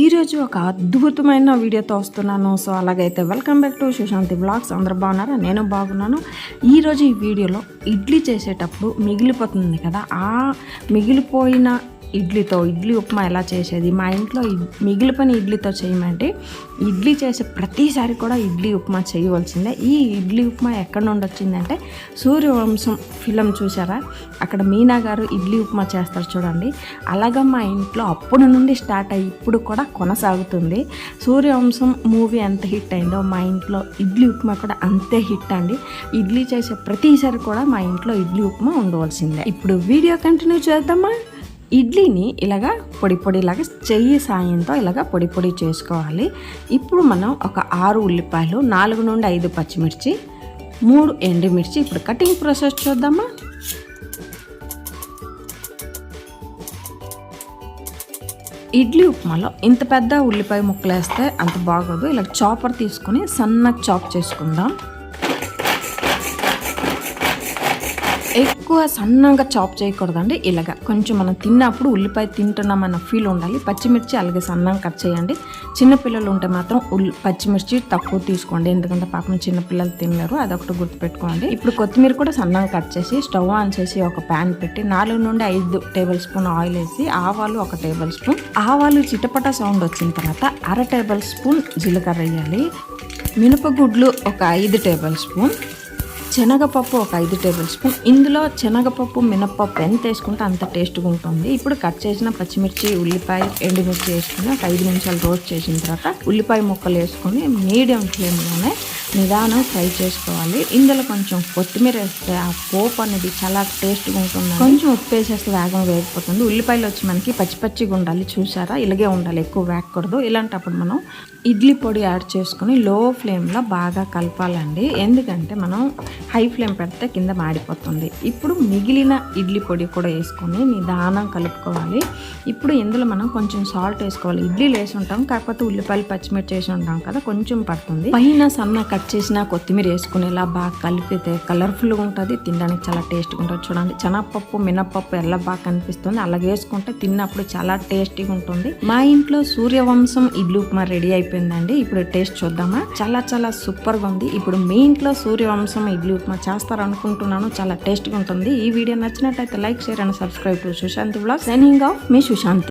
ఈరోజు ఒక అద్భుతమైన వీడియోతో వస్తున్నాను. సో అలాగైతే welcome back to Sushanthi blogs. అందరూ బాగున్నారా? నేను బాగున్నాను. ఈరోజు ఈ వీడియోలో ఇడ్లీ చేసేటప్పుడు మిగిలిపోతుంది కదా, ఆ మిగిలిపోయిన ఇడ్లీతో ఇడ్లీ ఉప్మా ఎలా చేసేది, మా ఇంట్లో మిగిలిపోయిన ఇడ్లీతో చేయమంటే ఇడ్లీ చేసే ప్రతిసారి కూడా ఇడ్లీ ఉప్మా చేయవలసిందే. ఈ ఇడ్లీ ఉప్మా ఎక్కడి నుండి వచ్చిందంటే సూర్యవంశం ఫిలం చూసారా, అక్కడ మీనా గారు ఇడ్లీ ఉప్మా చేస్తారు చూడండి. అలాగా మా ఇంట్లో అప్పుడు నుండి స్టార్ట్ అయ్యి ఇప్పుడు కూడా కొనసాగుతుంది. సూర్యవంశం మూవీ ఎంత హిట్ అయిందో మా ఇంట్లో ఇడ్లీ ఉప్మా కూడా అంతే హిట్ అండి. ఇడ్లీ చేసే ప్రతిసారి కూడా మా ఇంట్లో ఇడ్లీ ఉప్మా ఉండవలసిందే. ఇప్పుడు వీడియో కంటిన్యూ చేద్దామా. ఇడ్లీని ఇలాగా పొడిలాగా చెయ్యి సాయంతో ఇలాగా పొడి చేసుకోవాలి. ఇప్పుడు మనం ఒక 6 ఉల్లిపాయలు, 4 నుండి 5 పచ్చిమిర్చి, 3 ఎండుమిర్చి. ఇప్పుడు కటింగ్ ప్రాసెస్ చూద్దామా. ఇడ్లీ ఉప్మాలో ఇంత పెద్ద ఉల్లిపాయ ముక్కలు వేస్తే అంత బాగోదు. ఇలా చాపర్ తీసుకొని సన్నగా చాప్ చేసుకుందాం. ఎక్కువ సన్నగా చాప్ చేయకూడదండి. ఇలాగా కొంచెం మనం తిన్నప్పుడు ఉల్లిపాయ తింటున్నామన్న ఫీల్ ఉండాలి. పచ్చిమిర్చి అలాగే సన్నగా కట్ చేయండి. చిన్నపిల్లలు ఉంటే మాత్రం పచ్చిమిర్చి తక్కువ తీసుకోండి, ఎందుకంటే పాపం చిన్నపిల్లలు తినలేరు, అదొకటి గుర్తుపెట్టుకోండి. ఇప్పుడు కొత్తిమీర కూడా సన్నగా కట్ చేసి స్టవ్ ఆన్ చేసి ఒక ప్యాన్ పెట్టి 4 నుండి 5 టేబుల్ స్పూన్ ఆయిల్ వేసి ఆవాలు 1 టేబుల్ స్పూన్, ఆవాలు చిటపట సౌండ్ వచ్చిన తర్వాత 1/2 టేబుల్ స్పూన్ జీలకర్ర వేయాలి. మినపగుడ్లు ఒక 5 టేబుల్ స్పూన్, శనగపప్పు ఒక 5 టేబుల్ స్పూన్. ఇందులో శనగపప్పు మినపప్పు ఎంత వేసుకుంటే అంత టేస్ట్గా ఉంటుంది. ఇప్పుడు కట్ చేసిన పచ్చిమిర్చి, ఉల్లిపాయ, ఎండుమిర్చి వేసుకుని ఒక 5 నిమిషాలు రోస్ట్ చేసిన తర్వాత ఉల్లిపాయ ముక్కలు వేసుకొని మీడియం ఫ్లేమ్లోనే నిదానం ఫ్రై చేసుకోవాలి. ఇందులో కొంచెం కొత్తిమీర వేస్తే ఆ పోపు అనేది చాలా టేస్ట్గా ఉంటుంది. కొంచెం ఉప్పు వేసేస్తే వేగం వేగిపోతుంది. ఉల్లిపాయలు వచ్చి మనకి పచ్చిగా ఉండాలి, చూసారా, ఇలాగే ఉండాలి, ఎక్కువ వేగకూడదు. ఇలాంటప్పుడు మనం ఇడ్లీ పొడి యాడ్ చేసుకుని లో ఫ్లేమ్లో బాగా కలపాలండి, ఎందుకంటే మనం హై ఫ్లేమ్ పెడితే కింద మాడిపోతుంది. ఇప్పుడు మిగిలిన ఇడ్లీ పొడి కూడా వేసుకొని నిదానం కలుపుకోవాలి. ఇప్పుడు ఇందులో మనం కొంచెం సాల్ట్ వేసుకోవాలి. ఇడ్లీలు వేసి ఉంటాం, కాకపోతే ఉల్లిపాయలు పచ్చిమిర్చి వేసి ఉంటాం కదా, కొంచెం పడుతుంది. పైన సన్న కట్ చేసిన కొత్తిమీర వేసుకుని ఇలా బాగా కలిపితే కలర్ఫుల్గా ఉంటుంది, తినడానికి చాలా టేస్ట్గా ఉంటుంది. చూడండి, శనగపప్పు మినపప్పు ఎలా బాగా కనిపిస్తుంది, అలాగే వేసుకుంటే తిన్నప్పుడు చాలా టేస్టీగా ఉంటుంది. మా ఇంట్లో సూర్యవంశం ఇడ్లీ ఉప్మా రెడీ అయిపోయిందండి. ఇప్పుడు టేస్ట్ చూద్దామా. చాలా సూపర్గా ఉంది. ఇప్పుడు మీ ఇంట్లో సూర్యవంశం ఇడ్లీ ఉప్మా చేస్తారనుకుంటున్నాను, చాలా టేస్ట్గా ఉంటుంది. ఈ వీడియో నచ్చినట్లయితే like, share and subscribe to Sushanthi blogs. Signing off మీ సుశాంతి.